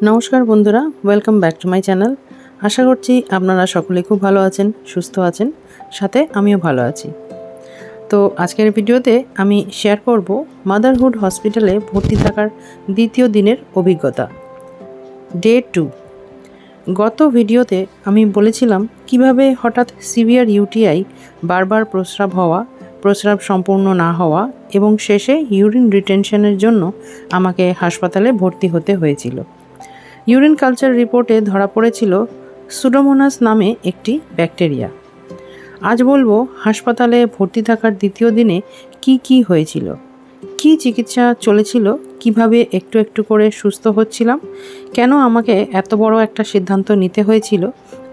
নমস্কার বন্ধুরা, welcome back to my channel. আশা করছি আপনারা সকলে খুব ভালো আছেন, সুস্থ আছেন, সাথে আমিও ভালো আছি। তো আজকের ভিডিওতে আমি শেয়ার করব মাদারহুড হসপিটালে ভর্তি থাকার দ্বিতীয় দিনের অভিজ্ঞতা, ডে 2। গত ভিডিওতে আমি বলেছিলাম কিভাবে হঠাৎ সিভিয়ার ইউটিআই, বারবার প্রস্রাব হওয়া, প্রস্রাব সম্পূর্ণ না হওয়া এবং শেষে ইউরিন রিটেনশনের জন্য আমাকে হাসপাতালে ভর্তি হতে হয়েছিল। ইউরিন কালচার রিপোর্টে ধরা পড়েছিল সুডোমোনাস নামে একটি ব্যাকটেরিয়া। আজ বলবো হাসপাতালে ভর্তি থাকার দ্বিতীয় দিনে কি হয়েছিল, কি চিকিৎসা চলেছিল, কিভাবে একটু একটু করে সুস্থ হচ্ছিলাম, কেন আমাকে এত বড় একটা সিদ্ধান্ত নিতে হয়েছিল,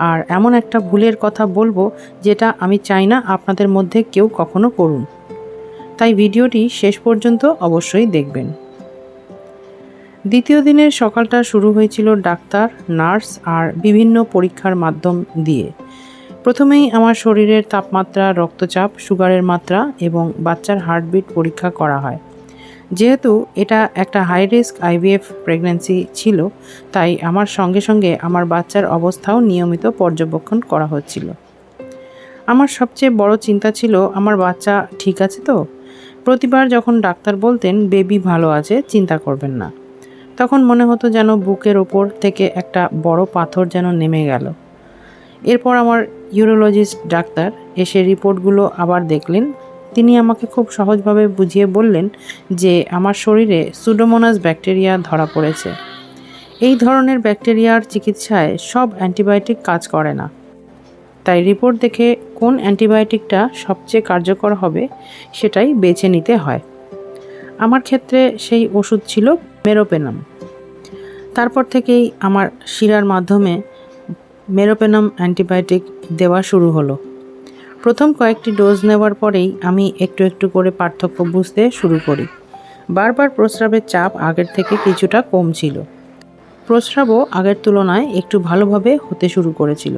আর এমন একটা ভুলের কথা বলবো যেটা আমি চাই না আপনাদের মধ্যে কেউ কখনো করুন। তাই ভিডিওটি শেষ পর্যন্ত অবশ্যই দেখবেন। দ্বিতীয় দিনের সকালটা শুরু হয়েছিল ডাক্তার, নার্স আর বিভিন্ন পরীক্ষার মাধ্যম দিয়ে। প্রথমেই আমার শরীরের তাপমাত্রা, রক্তচাপ, সুগারের মাত্রা এবং বাচ্চার হার্টবিট পরীক্ষা করা হয়। যেহেতু এটা একটা হাই রিস্ক আইভিএফ প্রেগন্যান্সি ছিল, তাই আমার সঙ্গে সঙ্গে আমার বাচ্চার অবস্থাও নিয়মিত পর্যবেক্ষণ করা হচ্ছিল। আমার সবচেয়ে বড় চিন্তা ছিল আমার বাচ্চা ঠিক আছে তো। প্রতিবার যখন ডাক্তার বলতেন বেবি ভালো আছে, চিন্তা করবেন না, তখন মনে হতো যেন বুকের ওপর থেকে একটা বড় পাথর যেন নেমে গেল। এরপর আমার ইউরোলজিস্ট ডাক্তার এসে রিপোর্টগুলো আবার দেখলেন। তিনি আমাকে খুব সহজভাবে বুঝিয়ে বললেন যে আমার শরীরে সুডোমোনাস ব্যাকটেরিয়া ধরা পড়েছে। এই ধরনের ব্যাকটেরিয়ার চিকিৎসায় সব অ্যান্টিবায়োটিক কাজ করে না, তাই রিপোর্ট দেখে কোন অ্যান্টিবায়োটিকটা সবচেয়ে কার্যকর হবে সেটাই বেছে নিতে হয়। আমার ক্ষেত্রে সেই ওষুধ ছিল মেরোপেনাম। তারপর থেকেই আমার শিরার মাধ্যমে মেরোপেনাম অ্যান্টিবায়োটিক দেওয়া শুরু হলো। প্রথম কয়েকটি ডোজ নেওয়ার পরেই আমি একটু একটু করে পার্থক্য বুঝতে শুরু করি। বারবার প্রস্রাবের চাপ আগের থেকে কিছুটা কম ছিল। প্রস্রাবও আগের তুলনায় একটু ভালোভাবে হতে শুরু করেছিল।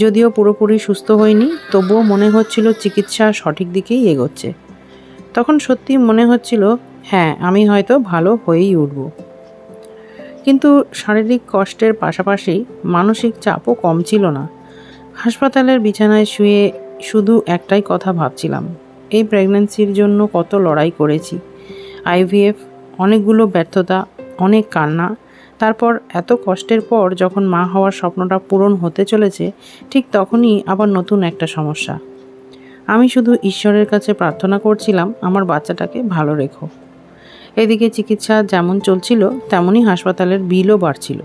যদিও পুরোপুরি সুস্থ হয়নি, তবুও মনে হচ্ছিল চিকিৎসা সঠিক দিকেই এগোচ্ছে। তখন সত্যি মনে হচ্ছিল হ্যাঁ, আমি হয়তো ভালো হয়েই উঠব। কিন্তু শারীরিক কষ্টের পাশাপাশি মানসিক চাপও কম ছিল না। হাসপাতালের বিছানায় শুয়ে শুধু একটাই কথা ভাবছিলাম, এই প্রেগন্যান্সির জন্য কত লড়াই করেছি। আইভিএফ, অনেকগুলো ব্যর্থতা, অনেক কান্না, তারপর এত কষ্টের পর যখন মা হওয়ার স্বপ্নটা পূরণ হতে চলেছে, ঠিক তখনই আবার নতুন একটা সমস্যা। আমি শুধু ঈশ্বরের কাছে প্রার্থনা করছিলাম আমার বাচ্চাটাকে ভালো রেখো। এদিকে চিকিৎসা যেমন চলছিল তেমনই হাসপাতালের বিলও বাড়ছিল।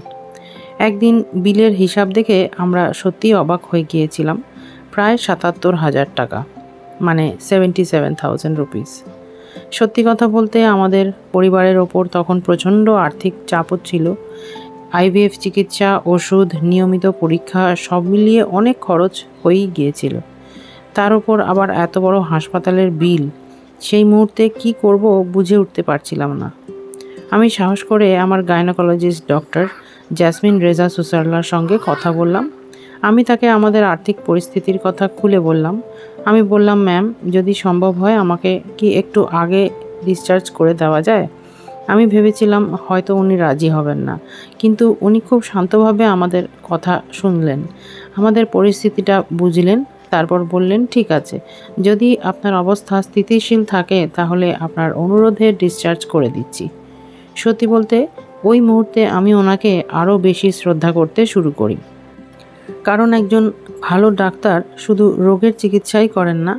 একদিন বিলের হিসাব দেখে আমরা সত্যিই অবাক হয়ে গিয়েছিলাম। প্রায় ৭৭,০০০ টাকা, মানে 77,000 রুপিস। সত্যি কথা বলতে আমাদের পরিবারের ওপর তখন প্রচণ্ড আর্থিক চাপও ছিল। আইভিএফ চিকিৎসা, ওষুধ, নিয়মিত পরীক্ষা সব মিলিয়ে অনেক খরচ হয়েই গিয়েছিল। তার উপর আবার এত বড় হাসপাতালের বিল। সেই মুহূর্তে কি করব বুঝে উঠতে পারছিলাম না। আমি সাহস করে আমার গাইনোকোলজিস্ট ডক্টর জ্যাসমিন রেজা সুসারলার সঙ্গে কথা বললাম। আমি তাকে আমাদের আর্থিক পরিস্থিতির কথা খুলে বললাম। আমি বললাম, ম্যাম, যদি সম্ভব হয় আমাকে কি একটু আগে ডিসচার্জ করে দেওয়া যায়। আমি ভেবেছিলাম হয়তো উনি রাজি হবেন না, কিন্তু উনি খুব শান্তভাবে আমাদের কথা শুনলেন, আমাদের পরিস্থিতিটা বুঝলেন। তারপর বললেন, ঠিক আছে, যদি আপনার অবস্থা স্থিতিশীল থাকে তাহলে আপনার অনুরোধে ডিসচার্জ করে দিচ্ছি। সত্যি বলতে ওই মুহূর্তে আমি ওনাকে আরও বেশি শ্রদ্ধা করতে শুরু করি। কারণ একজন ভালো ডাক্তার শুধু রোগের চিকিৎসাই করেন না,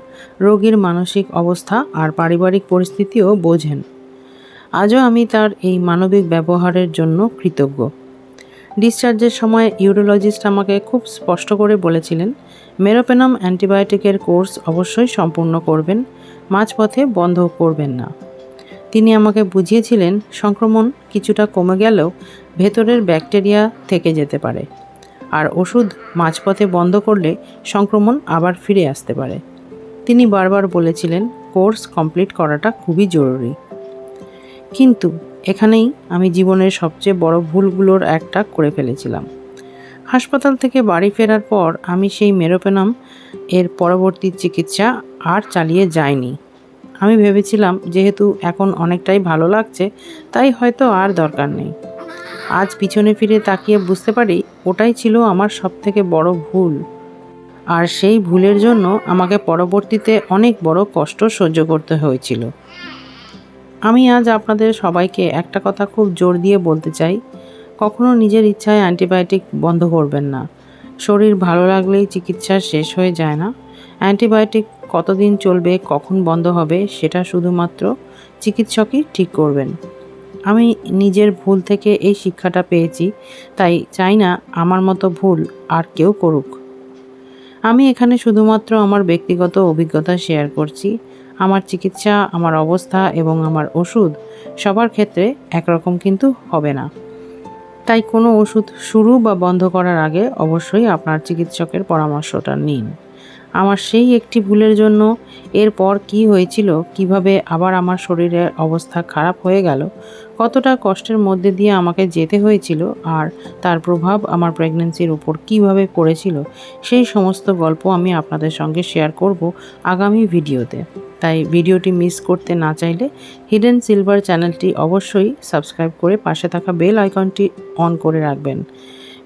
রোগীর মানসিক অবস্থা আর পারিবারিক পরিস্থিতিও বোঝেন। আজও আমি তার এই মানবিক ব্যবহারের জন্য কৃতজ্ঞ। ডিসচার্জের সময় ইউরোলজিস্ট আমাকে খুব স্পষ্ট করে বলেছিলেন, মেরোপেনাম অ্যান্টিবায়োটিকের কোর্স অবশ্যই সম্পূর্ণ করবেন, মাঝপথে বন্ধ করবেন না। তিনি আমাকে বুঝিয়েছিলেন সংক্রমণ কিছুটা কমে গেলেও ভেতরের ব্যাকটেরিয়া থেকে যেতে পারে, আর ওষুধ মাঝপথে বন্ধ করলে সংক্রমণ আবার ফিরে আসতে পারে। তিনি বারবার বলেছিলেন কোর্স কমপ্লিট করাটা খুবই জরুরি। কিন্তু এখানেই আমি জীবনের সবচেয়ে বড় ভুলগুলোর একটা করে ফেলেছিলাম। হাসপাতাল থেকে বাড়ি ফেরার পর আমি সেই মেরোপেনাম এর পরবর্তী চিকিৎসা আর চালিয়ে যাইনি। আমি ভেবেছিলাম যেহেতু এখন অনেকটাই ভালো লাগছে, তাই হয়তো আর দরকার নেই। আজ পিছনে ফিরে তাকিয়ে বুঝতে পারি ওটাই ছিল আমার সবথেকে বড় ভুল। আর সেই ভুলের জন্য আমাকে পরবর্তীতে অনেক বড় কষ্ট সহ্য করতে হয়েছিল। আমি আজ আপনাদের সবাইকে একটা কথা খুব জোর দিয়ে বলতে চাই, কখনো নিজের ইচ্ছায় অ্যান্টিবায়োটিক বন্ধ করবেন না। শরীর ভালো লাগলেই চিকিৎসা শেষ হয়ে যায় না। অ্যান্টিবায়োটিক কতদিন চলবে, কখন বন্ধ হবে, সেটা শুধুমাত্র চিকিৎসকই ঠিক করবেন। আমি নিজের ভুল থেকে এই শিক্ষাটা পেয়েছি, তাই চাই না আমার মতো ভুল আর কেউ করুক। আমি এখানে শুধুমাত্র আমার ব্যক্তিগত অভিজ্ঞতা শেয়ার করছি। আমার চিকিৎসা, আমার অবস্থা এবং আমার ওষুধ সবার ক্ষেত্রে একরকম কিন্তু হবে না। তাই কোনো ওষুধ শুরু বা বন্ধ করার আগে অবশ্যই আপনার চিকিৎসকের পরামর্শটা নিন। আমার সেই একটি ভুলের জন্য এরপর কি হয়েছিল, কিভাবে আবার আমার শরীরের অবস্থা খারাপ হয়ে গেল, কতটা কষ্টের মধ্যে দিয়ে আমাকে যেতে হয়েছিল আর তার প্রভাব আমার প্রেগন্যান্সির উপর কিভাবে পড়েছিল, সেই সমস্ত গল্প আমি আপনাদের সঙ্গে শেয়ার করব আগামী ভিডিওতে। তাই ভিডিওটি মিস করতে না চাইলে হিডেন সিলভার চ্যানেলটি অবশ্যই সাবস্ক্রাইব করে পাশে থাকা বেল আইকনটি অন করে রাখবেন।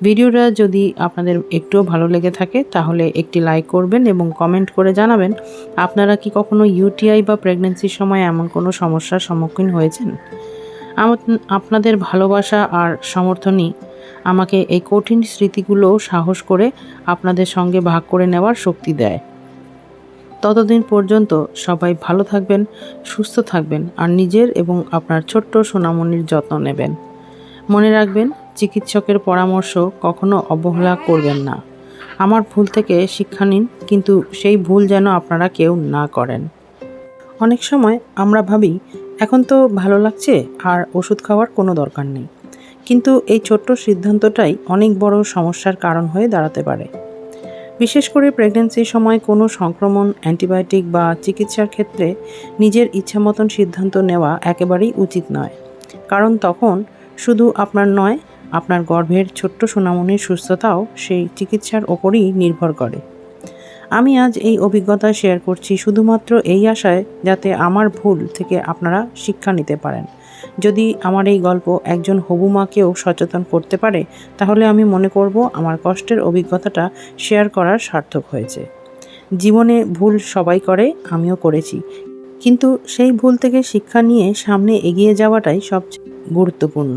ভিডিওটা যদি আপনাদের একটুও ভালো লেগে থাকে তাহলে একটি লাইক করবেন এবং কমেন্ট করে জানাবেন আপনারা কি কখনো ইউটিআই বা প্রেগন্যান্সির সময় এমন কোনো সমস্যার সম্মুখীন হয়েছেন। আপনাদের ভালোবাসা আর সমর্থনই আমাকে এই কঠিন স্মৃতিগুলো সাহস করে আপনাদের সঙ্গে ভাগ করে নেওয়ার শক্তি দেয়। ততদিন পর্যন্ত সবাই ভালো থাকবেন, সুস্থ থাকবেন আর নিজের এবং আপনার ছোট্ট সোনামণির যত্ন নেবেন। মনে রাখবেন, চিকিৎসকের পরামর্শ কখনো অবহেলা করবেন না। আমার ভুল থেকে শিক্ষা নিন, কিন্তু সেই ভুল যেন আপনারা কেউ না করেন। অনেক সময় আমরা ভাবি এখন তো ভালো লাগছে আর ওষুধ খাওয়ার কোনো দরকার নেই, কিন্তু এই ছোট্ট সিদ্ধান্তটাই অনেক বড় সমস্যার কারণ হয়ে দাঁড়াতে পারে। বিশেষ করে প্রেগন্যান্সির সময় কোনো সংক্রমণ, অ্যান্টিবায়োটিক বা চিকিৎসার ক্ষেত্রে নিজের ইচ্ছা মতন সিদ্ধান্ত নেওয়া একেবারেই উচিত নয়, কারণ তখন শুধু আপনার নয়, আপনার গর্ভের ছোট্ট সোনামণির সুস্থতাও সেই চিকিৎসার ওপরই নির্ভর করে। আমি আজ এই অভিজ্ঞতা শেয়ার করছি শুধুমাত্র এই আশায় যাতে আমার ভুল থেকে আপনারা শিক্ষা নিতে পারেন। যদি আমার এই গল্প একজন হবু মাকেও সচেতন করতে পারে, তাহলে আমি মনে করব আমার কষ্টের অভিজ্ঞতাটা শেয়ার করার সার্থক হয়েছে। জীবনে ভুল সবাই করে, আমিও করেছি, কিন্তু সেই ভুল থেকে শিক্ষা নিয়ে সামনে এগিয়ে যাওয়াটাই সবচেয়ে গুরুত্বপূর্ণ।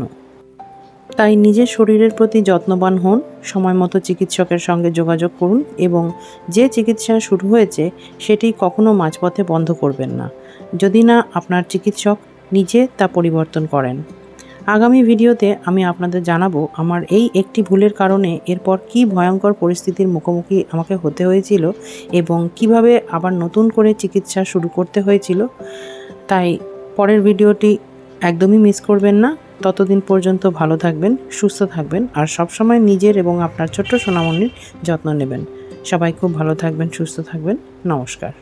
তাই নিজের শরীরের প্রতি যত্নবান হন, সময় মতো চিকিৎসকের সঙ্গে যোগাযোগ করুন এবং যে চিকিৎসা শুরু হয়েছে সেটি কখনো মাঝপথে বন্ধ করবেন না, যদি না আপনার চিকিৎসক নিজে তা পরিবর্তন করেন। আগামী ভিডিওতে আমি আপনাদের জানাবো আমার এই একটি ভুলের কারণে এরপর কী ভয়ঙ্কর পরিস্থিতির মুখোমুখি আমাকে হতে হয়েছিল এবং কিভাবে আবার নতুন করে চিকিৎসা শুরু করতে হয়েছিল। তাই পরের ভিডিওটি একদমই মিস করবেন না। ততদিন পর্যন্ত ভালো থাকবেন, সুস্থ থাকবেন আর সবসময় নিজের এবং আপনার ছোট্ট সোনামণির যত্ন নেবেন। সবাই খুব ভালো থাকবেন, সুস্থ থাকবেন। নমস্কার।